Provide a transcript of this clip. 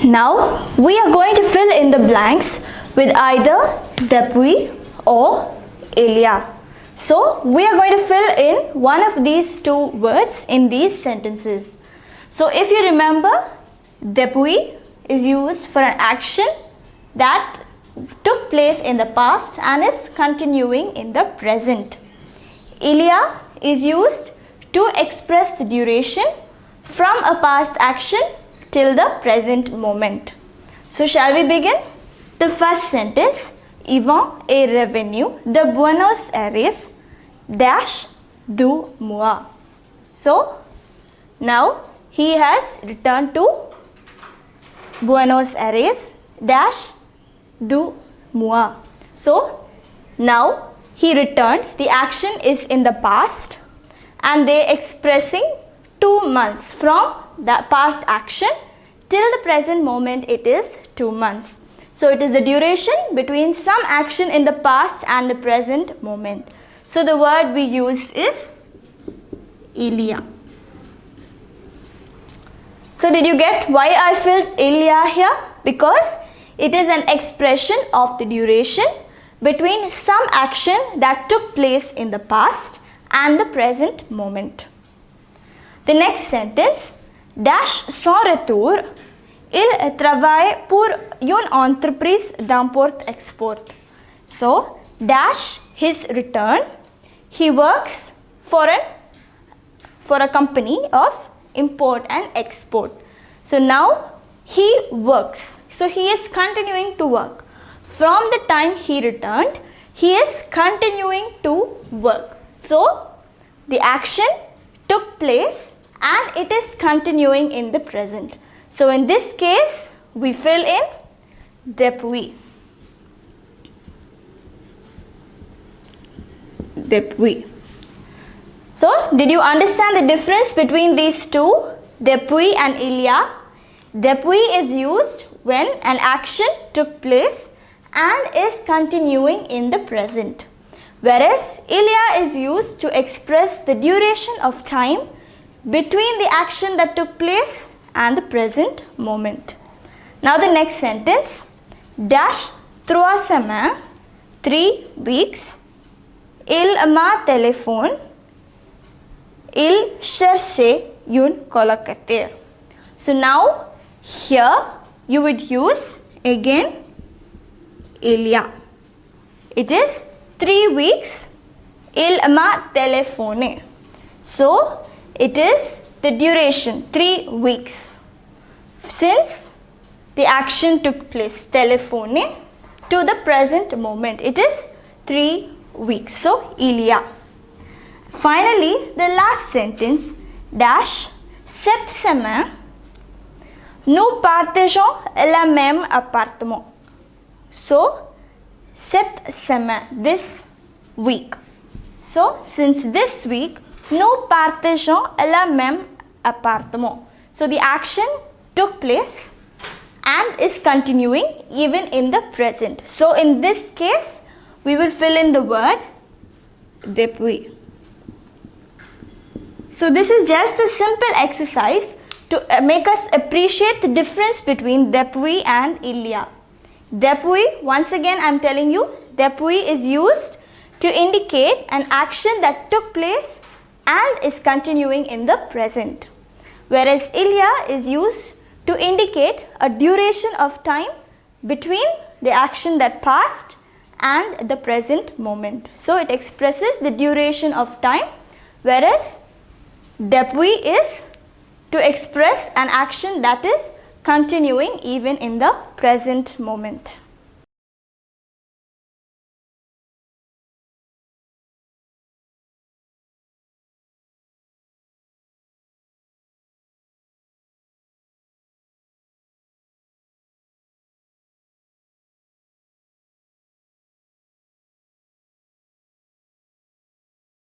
Now we are going to fill in the blanks with either depuis or ilya. So we are going to fill in one of these two words in these sentences. So if you remember, depuis is used for an action that took place in the past and is continuing in the present. Ilya is used to express the duration from a past action till the present moment. So shall we begin? The first sentence, Ivan est revenu de Buenos Aires dash du mois. So now he has returned to Buenos Aires dash du mois. So now he returned, the action is in the past and they expressing 2 months from the past action till the present moment, it is 2 months. So it is the duration between some action in the past and the present moment. So the word we use is ilya. So did you get why I filled ilya here? Because it is an expression of the duration between some action that took place in the past and the present moment. The next sentence, dash son retour, il travaille pour une entreprise d'import-export. So, dash his return, he works for a company of import and export. So now he works. So he is continuing to work. From the time he returned, he is continuing to work. So the action took place and it is continuing in the present. So in this case, we fill in depuis. Depuis. So did you understand the difference between these two, depuis and ilya? Depuis is used when an action took place and is continuing in the present, whereas ilya is used to express the duration of time between the action that took place and the present moment. Now the next sentence, dash 3 semaines, 3 weeks, il m'a téléphoné, il cherchait une colocataire. So now here you would use again ilya. It is 3 weeks, il m'a téléphoné. So it is the duration 3 weeks since the action took place, téléphoné, to the present moment. It is 3 weeks. So ilya. Finally, the last sentence, dash cette semaine, nous partageons le même appartement. So, cette semaine, this week. So, since this week, nous partageons le même appartement. So, the action took place and is continuing even in the present. So, in this case, we will fill in the word depuis. So this is just a simple exercise to make us appreciate the difference between depuis and ilya. Depuis, once again I am telling you, depuis is used to indicate an action that took place and is continuing in the present, whereas ilya is used to indicate a duration of time between the action that passed and the present moment. So it expresses the duration of time, whereas depuis is to express an action that is continuing even in the present moment.